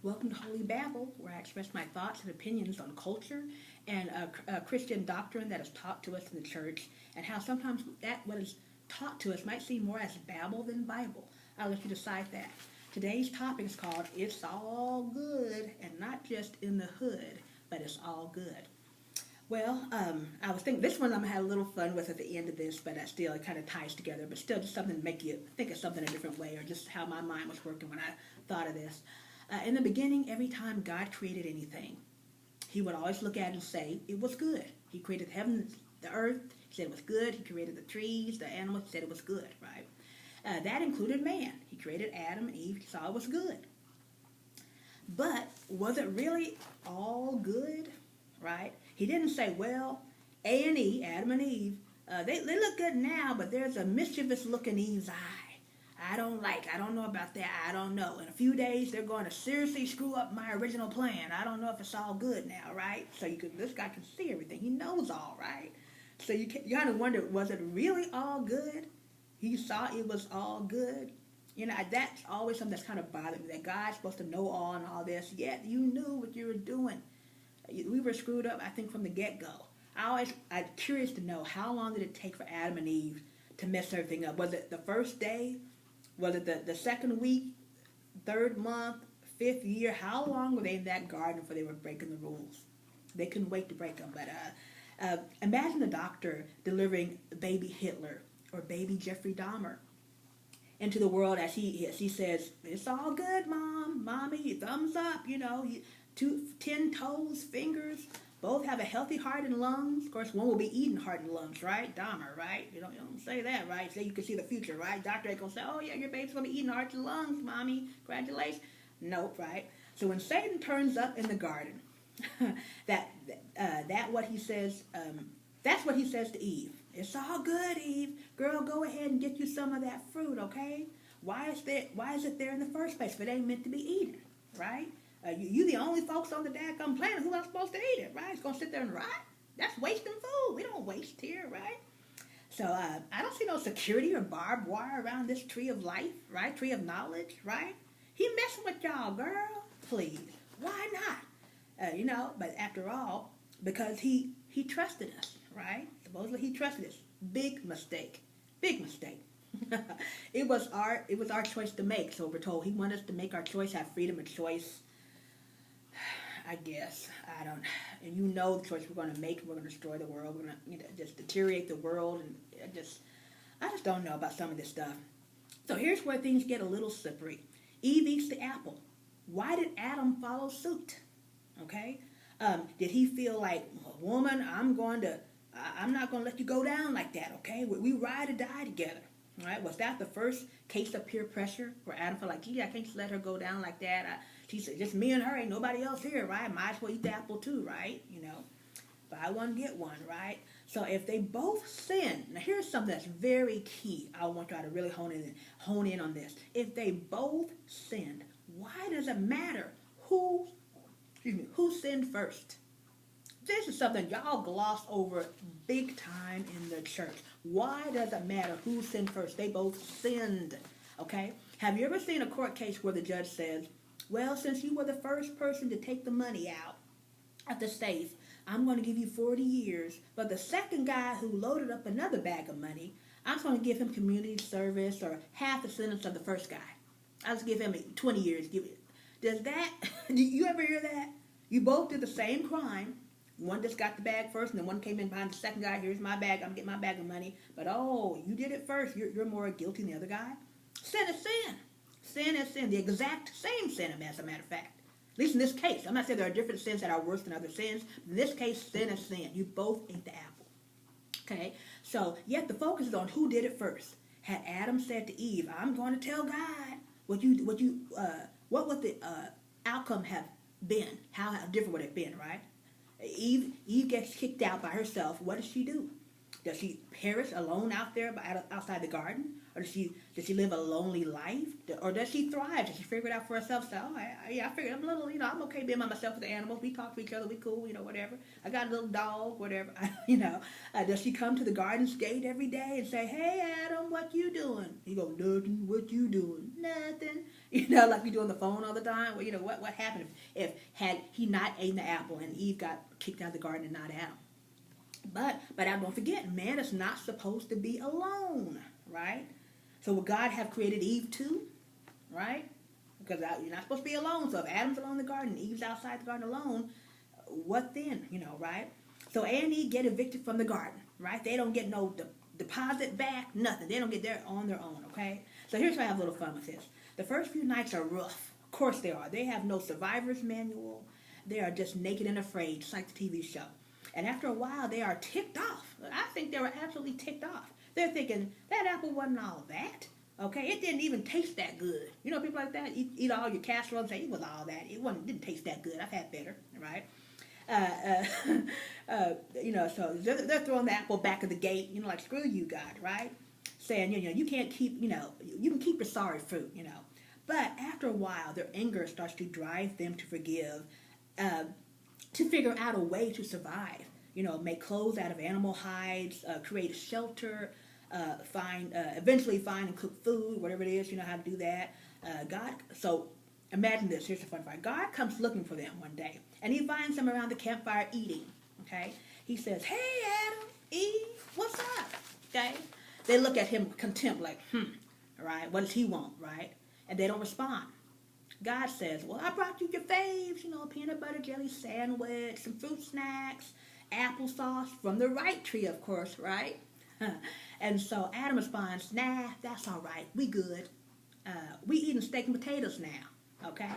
Welcome to Holy Babble, where I express my thoughts and opinions on culture and Christian doctrine that is taught to us in the church, and how sometimes that what is taught to us might seem more as babble than Bible. I'll let you decide that. Today's topic is called It's All Good, and not just in the hood, but it's all good. I was thinking this one I'm gonna have a little fun with at the end of this, but still it kind of ties together. But still, just something to make you think of something a different way, or just how my mind was working when I thought of this. In the beginning, every time God created anything, He would always look at it and say it was good. He created heaven, the earth. He said it was good. He created the trees, the animals. He said it was good. Right. That included man. He created Adam and Eve. He saw it was good. But was it really all good? Right? He didn't say, well, A and E, Adam and Eve, they look good now, but there's a mischievous look in Eve's eye. I don't know about that. I don't know. In a few days, they're going to seriously screw up my original plan. I don't know if it's all good now, right? So this guy can see everything. He knows all, right? So you kind of wonder, was it really all good? He saw it was all good. You know, that's always something that's kind of bothered me, that God's supposed to know all and all this, yet you knew what you were doing. We were screwed up, I think, from the get-go. I'm curious to know, how long did it take for Adam and Eve to mess everything up? Was it the first day? Was it the second week, third month, fifth year? How long were they in that garden before they were breaking the rules? They couldn't wait to break them. But imagine the doctor delivering baby Hitler or baby Jeffrey Dahmer into the world as he says, it's all good, Mom, Mommy, thumbs up, 10 toes, fingers, both have a healthy heart and lungs. Of course, one will be eating heart and lungs, right? Dahmer, right? You don't say that, right? Say you can see the future, right? Doctor ain't gonna say, oh yeah, your baby's gonna be eating heart and lungs, Mommy. Congratulations. Nope, right? So when Satan turns up in the garden, what he says, that's what he says to Eve. It's all good, Eve. Girl, go ahead and get you some of that fruit, okay? Why is it there in the first place if it ain't meant to be eaten, right? You the only folks on the daggum planet who are supposed to eat it, right? It's going to sit there and rot? That's wasting food. We don't waste here, right? So I don't see no security or barbed wire around this tree of life, right? Tree of knowledge, right? He messing with y'all, girl. Please. Why not? But after all, because he trusted us, right? Supposedly he trusted us. Big mistake. Big mistake. It was our choice to make, so we're told. He wanted us to make our choice, have freedom of choice. I guess. I don't. And the choice we're going to make. We're going to destroy the world. We're going to just deteriorate the world. And I just don't know about some of this stuff. So here's where things get a little slippery. Eve eats the apple. Why did Adam follow suit? Okay. Did he feel like, woman, I'm not going to let you go down like that. Okay. We ride or die together. All right. Was that the first case of peer pressure where Adam felt like, gee, I can't just let her go down like that? She said, just me and her, ain't nobody else here, right? Might as well eat the apple too, right? Buy one, get one, right? So if they both sin, now here's something that's very key. I want y'all to really hone in on this. If they both sinned, why does it matter who sinned first? This is something y'all gloss over big time in the church. Why does it matter who sinned first? They both sinned, okay? Have you ever seen a court case where the judge says, well, since you were the first person to take the money out of the safe, I'm going to give you 40 years. But the second guy who loaded up another bag of money, I'm going to give him community service or half the sentence of the first guy. I'll just give him 20 years. Do you ever hear that? You both did the same crime. One just got the bag first, and then one came in behind the second guy. Here's my bag. I'm getting my bag of money. But, you did it first. You're more guilty than the other guy. Sin is sin. Sin is sin. The exact same sin, as a matter of fact. At least in this case. I'm not saying there are different sins that are worse than other sins. In this case, sin is sin. You both ate the apple. Okay? So, yet the focus is on who did it first. Had Adam said to Eve, I'm going to tell God what would the outcome have been? How different would it have been, right? Eve gets kicked out by herself. What does she do? Does she perish alone out there outside the garden? Or does she live a lonely life? Or does she thrive? Does she figure it out for herself? So, oh, I figured I'm a little, I'm okay being by myself with the animals. We talk to each other. We cool, whatever. I got a little dog, whatever. Does she come to the garden's gate every day and say, hey, Adam, what you doing? He go, nothing. What you doing? Nothing. Like we do on the phone all the time. Well, what happened if had he not eaten the apple and Eve got kicked out of the garden and not Adam? But I don't forget, man is not supposed to be alone, right? So would God have created Eve too, right? Because you're not supposed to be alone. So if Adam's alone in the garden, Eve's outside the garden alone, what then, right? So A and E get evicted from the garden, right? They don't get no deposit back, nothing. They don't get there on their own, okay? So here's why I have a little fun with this. The first few nights are rough. Of course they are. They have no survivor's manual. They are just naked and afraid, just like the TV show. And after a while, they are ticked off. I think they were absolutely ticked off. They're thinking, that apple wasn't all that. Okay, it didn't even taste that good. People like that, eat all your casserole and say, it was all that. Didn't taste that good. I've had better, right? So they're throwing the apple back at the gate, like, screw you, God, right? Saying, you can't keep, you can keep your sorry fruit, But after a while, their anger starts to drive them to forgive, to figure out a way to survive. Make clothes out of animal hides, create a shelter, eventually find and cook food, whatever it is, how to do that. So imagine this, here's the fun part. God comes looking for them one day, and he finds them around the campfire eating, okay? He says, hey, Adam, Eve, what's up, okay? They look at him with contempt like, right, what does he want, right? And they don't respond. God says, well, I brought you your faves, peanut butter jelly sandwich, some fruit snacks, applesauce from the right tree, of course, right? And so Adam responds, nah, that's all right. We good. We eating steak and potatoes now, okay?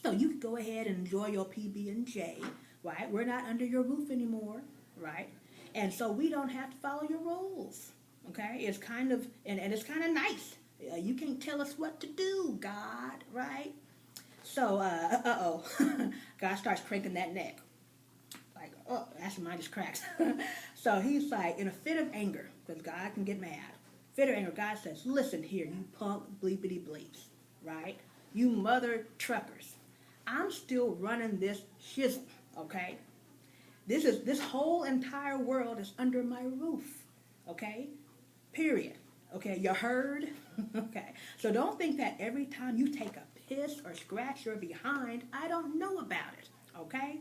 So you can go ahead and enjoy your PB&J, right? We're not under your roof anymore, right? And so we don't have to follow your rules, okay? It's kind of, and it's kind of nice. You can't tell us what to do, God, right? So, God starts cranking that neck. Like, oh, that's when mine just cracks. So he's like, in a fit of anger, because God can get mad. Fit of anger, God says, listen here, you punk bleepity bleeps, right? You mother truckers. I'm still running this shizzle, okay? This whole entire world is under my roof, okay? Period. Okay, you heard? Okay. So don't think that every time you take a piss or scratch your behind, I don't know about it, okay?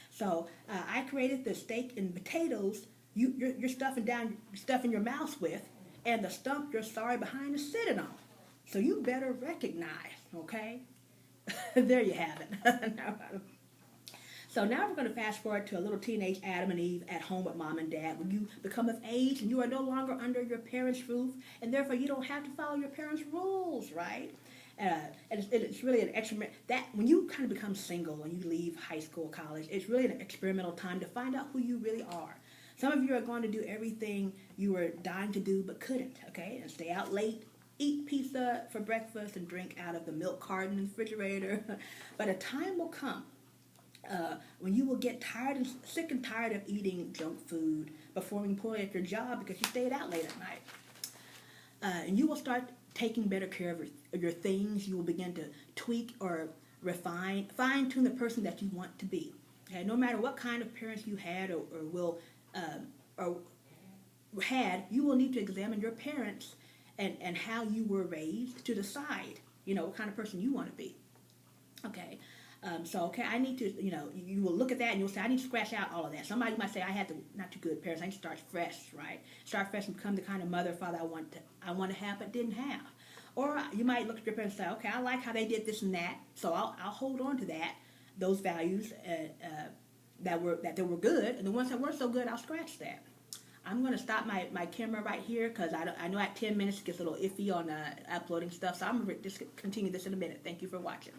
So I created the steak and potatoes you're stuffing your mouth with, and the stump your sorry behind is sitting on. So you better recognize, okay? There you have it. So now we're going to fast forward to a little teenage Adam and Eve at home with mom and dad. When you become of age and you are no longer under your parents' roof, and therefore you don't have to follow your parents' rules, right? And it's really an experiment. That when you kind of become single, when you leave high school, college, it's really an experimental time to find out who you really are. Some of you are going to do everything you were dying to do but couldn't, okay? And stay out late, eat pizza for breakfast, and drink out of the milk carton in the refrigerator. But a time will come when you will get sick and tired of eating junk food, performing poorly at your job because you stayed out late at night. And you will start taking better care of your things. You will begin to tweak or fine-tune the person that you want to be. Okay? No matter what kind of parents you had or you will need to examine your parents and how you were raised to decide, what kind of person you want to be. Okay. I need to, you will look at that and you'll say, I need to scratch out all of that. Somebody might say, I had not too good parents. I need to start fresh, right? Start fresh and become the kind of mother or father I want to have but didn't have. Or you might look at your parents and say, okay, I like how they did this and that, so I'll hold on to those values that were good, and the ones that weren't so good, I'll scratch that. I'm going to stop my camera right here because I know at 10 minutes it gets a little iffy on uploading stuff, so I'm going to just continue this in a minute. Thank you for watching.